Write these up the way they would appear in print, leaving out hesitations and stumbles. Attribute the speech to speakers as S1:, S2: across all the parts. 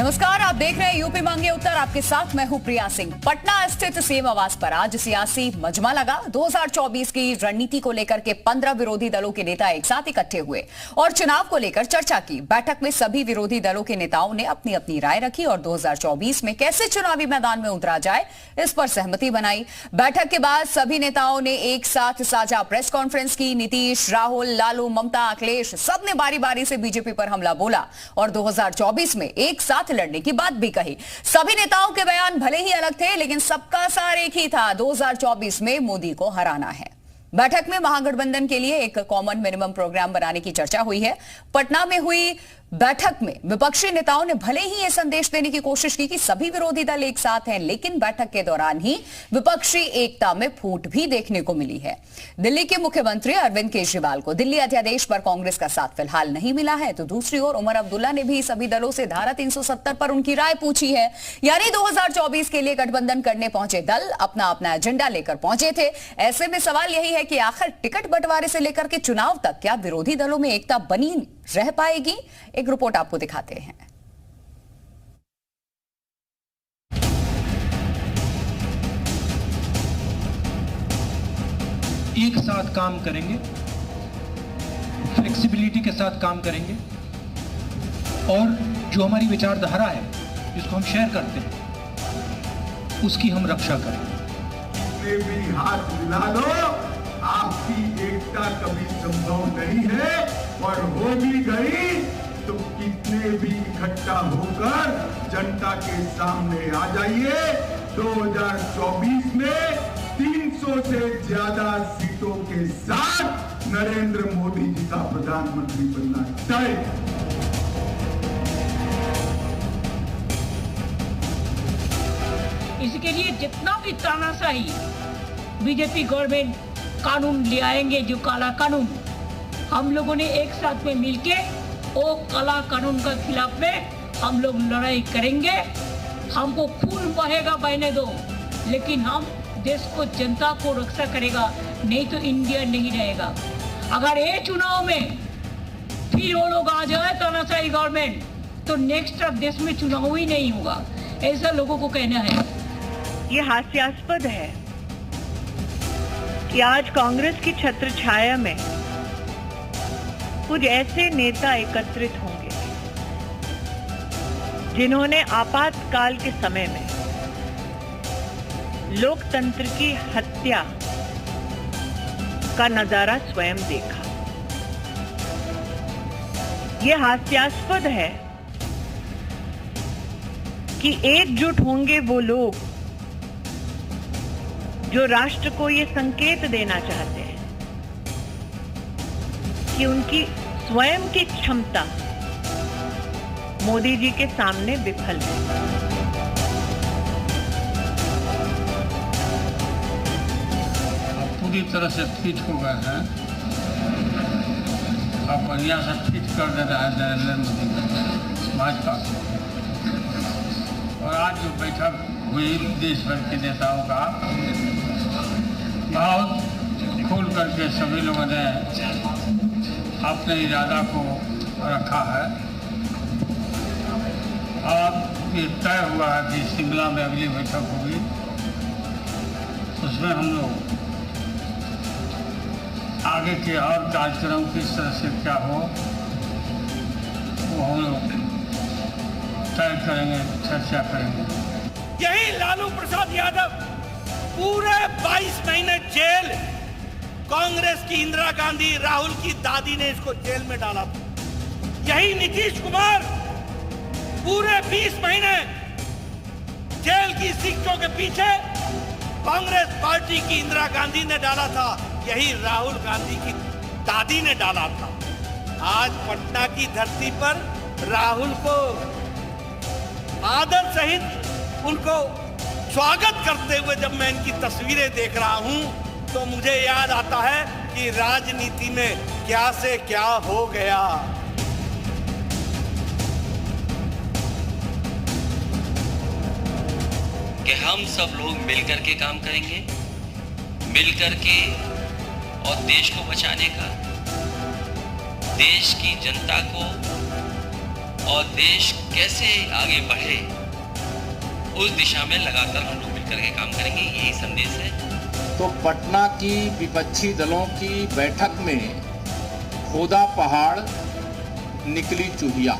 S1: नमस्कार, आप देख रहे हैं यूपी मांगे उत्तर। आपके साथ मैं हूं प्रिया सिंह। पटना स्थित सीएम आवास पर आज सियासी मजमा लगा। 2024 की रणनीति को लेकर के 15 विरोधी दलों के नेता एक साथ इकट्ठे हुए और चुनाव को लेकर चर्चा की। बैठक में सभी विरोधी दलों के नेताओं ने अपनी अपनी राय रखी और 2024 में कैसे चुनावी मैदान में उतरा जाए, इस पर सहमति बनाई। बैठक के बाद सभी नेताओं ने एक साथ साझा प्रेस कॉन्फ्रेंस की। नीतीश, राहुल, लालू, ममता, अखिलेश सबने बारी बारी से बीजेपी पर हमला बोला और 2024 में एक साथ लड़ने की बात भी कही। सभी नेताओं के बयान भले ही अलग थे, लेकिन सबका सार एक ही था, 2024 में मोदी को हराना है। बैठक में महागठबंधन के लिए एक कॉमन मिनिमम प्रोग्राम बनाने की चर्चा हुई है। पटना में हुई बैठक में विपक्षी नेताओं ने भले ही यह संदेश देने की कोशिश की कि सभी विरोधी दल एक साथ हैं, लेकिन बैठक के दौरान ही विपक्षी एकता में फूट भी देखने को मिली है। दिल्ली के मुख्यमंत्री अरविंद केजरीवाल को दिल्ली अध्यादेश पर कांग्रेस का साथ फिलहाल नहीं मिला है, तो दूसरी ओर उमर अब्दुल्ला ने भी सभी दलों से धारा 370 पर उनकी राय पूछी है। यानी 2024 के लिए गठबंधन करने पहुंचे दल अपना अपना एजेंडा लेकर पहुंचे थे। ऐसे में सवाल यही है कि आखिर टिकट बंटवारे से लेकर के चुनाव तक क्या विरोधी दलों में एकता बनी रह पाएगी? एक रिपोर्ट आपको दिखाते हैं।
S2: एक साथ काम करेंगे, फ्लेक्सिबिलिटी के साथ काम करेंगे और जो हमारी विचारधारा है जिसको हम शेयर करते हैं उसकी हम रक्षा करें।
S3: भी हाथ मिला लो, आपकी एकता कभी संभव नहीं है और हो भी गई तो कितने भी इकट्ठा होकर जनता के सामने आ जाइए। 2024 में 300 से ज्यादा सीटों के साथ नरेंद्र मोदी जी का प्रधानमंत्री बनना तय।
S4: इसके लिए जितना भी तानाशाही बीजेपी गवर्नमेंट कानून ले आएंगे, जो काला कानून, हम लोगों ने एक साथ में मिलके वो काला कानून के खिलाफ में हम लोग लड़ाई करेंगे। हमको खून बहेगा बहने दो, लेकिन हम देश को, जनता को रक्षा करेगा, नहीं तो इंडिया नहीं रहेगा। अगर ये चुनाव में फिर वो लोग आ जाए तानाशाही गवर्नमेंट, तो नेक्स्ट देश में चुनाव ही नहीं होगा, ऐसा लोगों को कहना है।
S5: ये हास्यास्पद है कि आज कांग्रेस की छत्र छाया में कुछ ऐसे नेता एकत्रित होंगे जिन्होंने आपातकाल के समय में लोकतंत्र की हत्या का नजारा स्वयं देखा। ये हास्यास्पद है कि एकजुट होंगे वो लोग जो राष्ट्र को ये संकेत देना चाहते हैं कि उनकी स्वयं की क्षमता मोदी जी के सामने विफल है।
S6: अब पूरी तरह से फिट हो गए हैं। अब बढ़िया से फिट कर दे रहा है नरेंद्र मोदी भाजपा। और आज जो बैठक हुई देश भर के नेताओं का, बहुत खोल करके सभी लोगों ने अपने इरादा को रखा है। अब ये तय हुआ है कि शिमला में अगली बैठक होगी, उसमें हम लोग आगे के और कार्यक्रम किस तरह से क्या हो वो हम लोग तय करेंगे, चर्चा करेंगे।
S7: यही लालू प्रसाद यादव पूरे 22 महीने जेल, कांग्रेस की इंदिरा गांधी, राहुल की दादी ने इसको जेल में डाला था। यही नीतीश कुमार पूरे 20 महीने जेल की शिक्षों के पीछे कांग्रेस पार्टी की इंदिरा गांधी ने डाला था, यही राहुल गांधी की दादी ने डाला था। आज पटना की धरती पर राहुल को आदर सहित उनको स्वागत करते हुए जब मैं इनकी तस्वीरें देख रहा हूं, तो मुझे याद आता है कि राजनीति में क्या से क्या हो गया।
S8: कि हम सब लोग मिलकर के काम करेंगे, मिलकर के, और देश को बचाने का, देश की जनता को और देश कैसे आगे बढ़े उस दिशा में लगातार हम लोग मिलकर के काम करेंगे, यही संदेश है।
S9: तो पटना की विपक्षी दलों की बैठक में खोदा पहाड़ निकली चूहिया।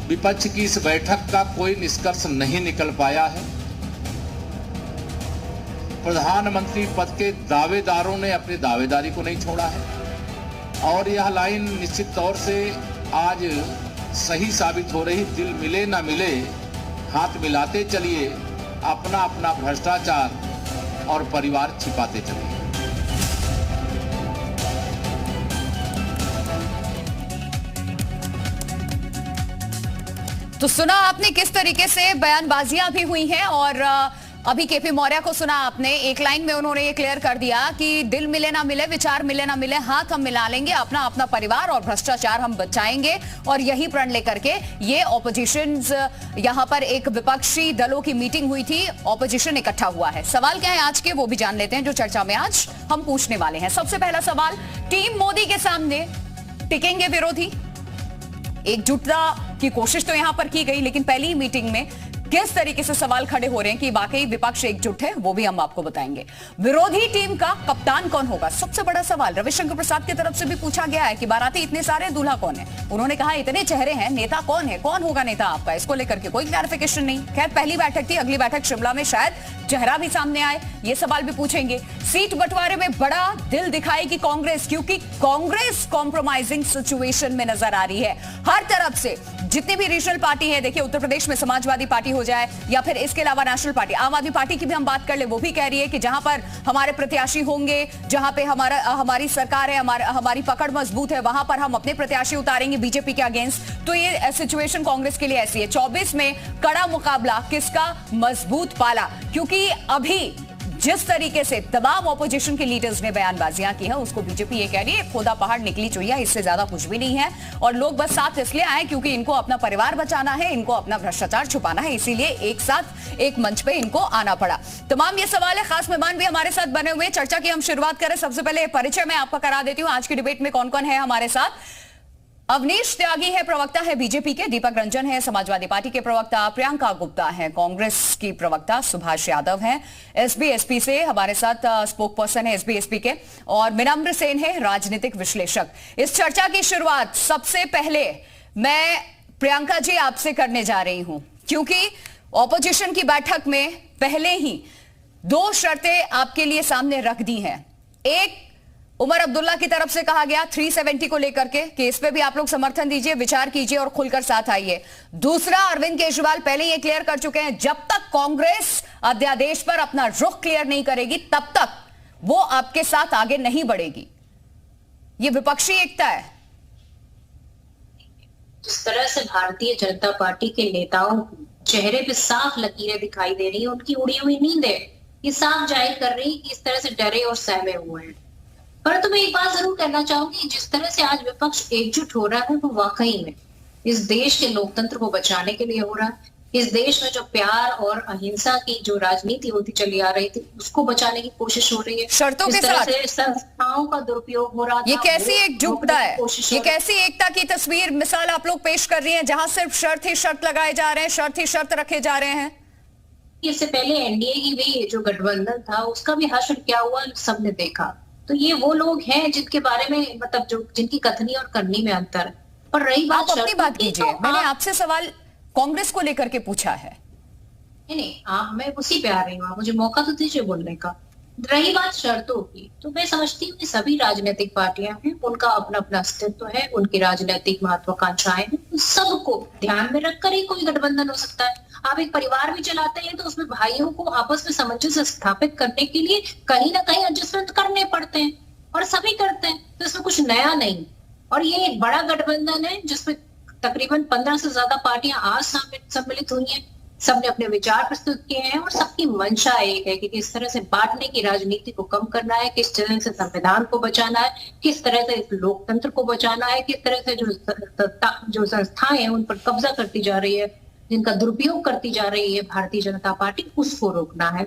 S9: विपक्ष की इस बैठक का कोई निष्कर्ष नहीं निकल पाया है। प्रधानमंत्री पद के दावेदारों ने अपनी दावेदारी को नहीं छोड़ा है और यह लाइन निश्चित तौर से आज सही साबित हो रही। दिल मिले ना मिले, हाथ मिलाते चलिए, अपना अपना भ्रष्टाचार और परिवार छिपाते चलिए।
S1: तो सुना आपने किस तरीके से बयानबाजियां भी हुई हैं और अभी केपी मौर्य को सुना आपने। एक लाइन में उन्होंने ये क्लियर कर दिया कि दिल मिले ना मिले, विचार मिले ना मिले, हाथ हम मिला लेंगे, अपना अपना परिवार और भ्रष्टाचार हम बचाएंगे। और यही प्रण लेकर के ये ऑपोजिशन, यहां पर एक विपक्षी दलों की मीटिंग हुई थी, ऑपोजिशन इकट्ठा हुआ है। सवाल क्या है आज के, वो भी जान लेते हैं जो चर्चा में आज हम पूछने वाले हैं। सबसे पहला सवाल, टीम मोदी के सामने टिकेंगे विरोधी? एकजुटता की कोशिश तो यहां पर की गई, लेकिन पहली मीटिंग में किस तरीके से सवाल खड़े हो रहे हैं कि वाकई विपक्ष एकजुट है, वो भी हम आपको बताएंगे। विरोधी टीम का कप्तान कौन होगा, सबसे बड़ा सवाल। रविशंकर प्रसाद की तरफ से भी पूछा गया है कि बाराती इतने सारे, दूल्हा कौन है। उन्होंने कहा इतने चेहरे हैं, नेता कौन है, कौन होगा नेता आपका, इसको लेकर के कोई क्लैरिफिकेशन नहीं। खैर पहली बैठक थी, अगली बैठक शिमला में, शायद चेहरा भी सामने आए, ये सवाल भी पूछेंगे। सीट बंटवारे में बड़ा दिल दिखाएगी कांग्रेस, क्योंकि कांग्रेस कॉम्प्रोमाइजिंग सिचुएशन में नजर आ रही है हर तरफ से। जितनी भी रीजनल पार्टी है, देखिए उत्तर प्रदेश में समाजवादी पार्टी हो जाए या फिर इसके अलावा नेशनल पार्टी, आम आदमी पार्टी की भी हम बात कर ले, वो भी कह रही है कि जहां पर हमारे प्रत्याशी होंगे, जहां पे हमारी सरकार है, हमारी पकड़ मजबूत है, वहां पर हम अपने प्रत्याशी उतारेंगे बीजेपी के अगेंस्ट। तो ये सिचुएशन कांग्रेस के लिए ऐसी है। 24 में कड़ा मुकाबला, किसका मजबूत पाला, क्योंकि अभी जिस तरीके से तमाम ऑपोजिशन के लीडर्स ने बयानबाजियां की है, उसको बीजेपी ये कह रही है खोदा पहाड़ निकली चुहिया, इससे ज्यादा कुछ भी नहीं है। और लोग बस साथ इसलिए आए क्योंकि इनको अपना परिवार बचाना है, इनको अपना भ्रष्टाचार छुपाना है, इसीलिए एक साथ एक मंच पे इनको आना पड़ा। तमाम ये सवाल है, खास मेहमान भी हमारे साथ बने हुए। चर्चा की हम शुरुआत करें, सबसे पहले परिचय मैं आपका करा देती हूँ। आज की डिबेट में कौन कौन है हमारे साथ। अवनीश त्यागी है, प्रवक्ता है बीजेपी के। दीपक रंजन है, समाजवादी पार्टी के प्रवक्ता। प्रियंका गुप्ता है, कांग्रेस की प्रवक्ता। सुभाष यादव हैं, एसबी-एसपी से हमारे साथ स्पोक पर्सन है एसबी-एसपी के। और विनम्र सेन है, राजनीतिक विश्लेषक। इस चर्चा की शुरुआत सबसे पहले मैं प्रियंका जी आपसे करने जा रही हूं, क्योंकि ऑपोजिशन की बैठक में पहले ही 2 शर्तें आपके लिए सामने रख दी हैं। एक, उमर अब्दुल्ला की तरफ से कहा गया 370 को लेकर के केस पे भी आप लोग समर्थन दीजिए, विचार कीजिए और खुलकर साथ आइए। दूसरा, अरविंद केजरीवाल पहले ये क्लियर कर चुके हैं, जब तक कांग्रेस अध्यादेश पर अपना रुख क्लियर नहीं करेगी तब तक वो आपके साथ आगे नहीं बढ़ेगी। ये विपक्षी एकता है।
S10: जिस तरह से भारतीय जनता पार्टी के नेताओं को चेहरे पे साफ लकीरें दिखाई दे रही है, उनकी उड़ी हुई नींद है, ये साफ जाहिर कर रही है कि इस तरह से डरे और सहमे हुए हैं। परंतु मैं एक बात जरूर कहना चाहूंगी, जिस तरह से आज विपक्ष एकजुट हो रहा है वो वाकई में इस देश के लोकतंत्र को बचाने के लिए हो रहा है। इस देश में जो प्यार और अहिंसा की जो राजनीति होती चली आ रही थी, उसको बचाने की कोशिश हो रही है।
S1: शर्तों के साथ
S10: संस्थाओं का दुरुपयोग हो रहा था।
S1: ये कैसी एकजुटता है, ये कैसी एकता की तस्वीर, मिसाल आप लोग पेश कर रही हैं जहां सिर्फ शर्त ही शर्त लगाए जा रहे हैं, शर्त ही शर्त रखे जा रहे हैं।
S10: इससे पहले एनडीए की भी जो गठबंधन था उसका भी हश्र क्या हुआ सबने देखा। तो ये वो लोग हैं जिनके बारे में मतलब जो जिनकी कथनी और करनी में अंतर है। पर रही बात,
S1: आप अपनी बात कीजिए, मैंने आपसे सवाल कांग्रेस को लेकर के पूछा है।
S10: नहीं, मैं उसी पे आ रही हूँ, मुझे मौका तो दीजिए बोलने का। रही बात शर्तों की, तो मैं समझती हूँ कि सभी राजनीतिक पार्टियां हैं, उनका अपना अपना अस्तित्व है, उनकी राजनीतिक महत्वाकांक्षाएं हैं, उन सबको ध्यान में रखकर ही कोई गठबंधन हो सकता है। आप एक परिवार भी चलाते हैं तो उसमें भाइयों को आपस में सामंजस्य स्थापित करने के लिए कहीं ना कहीं एडजस्टमेंट करने पड़ते हैं और सभी करते हैं, तो इसमें कुछ नया नहीं। और ये एक बड़ा गठबंधन है जिसमें तकरीबन 15 से ज्यादा पार्टियां आज सम्मिलित हुई हैं, सबने अपने विचार प्रस्तुत किए हैं और सबकी मंशा एक है कि किस तरह से बांटने की राजनीति को कम करना है, किस तरह से संविधान को बचाना है, किस तरह से इस लोकतंत्र को बचाना है, किस तरह से जो संस्थाएं हैं उन पर कब्जा करती जा रही है, जिनका दुरुपयोग करती जा रही है भारतीय जनता पार्टी, उसको रोकना है।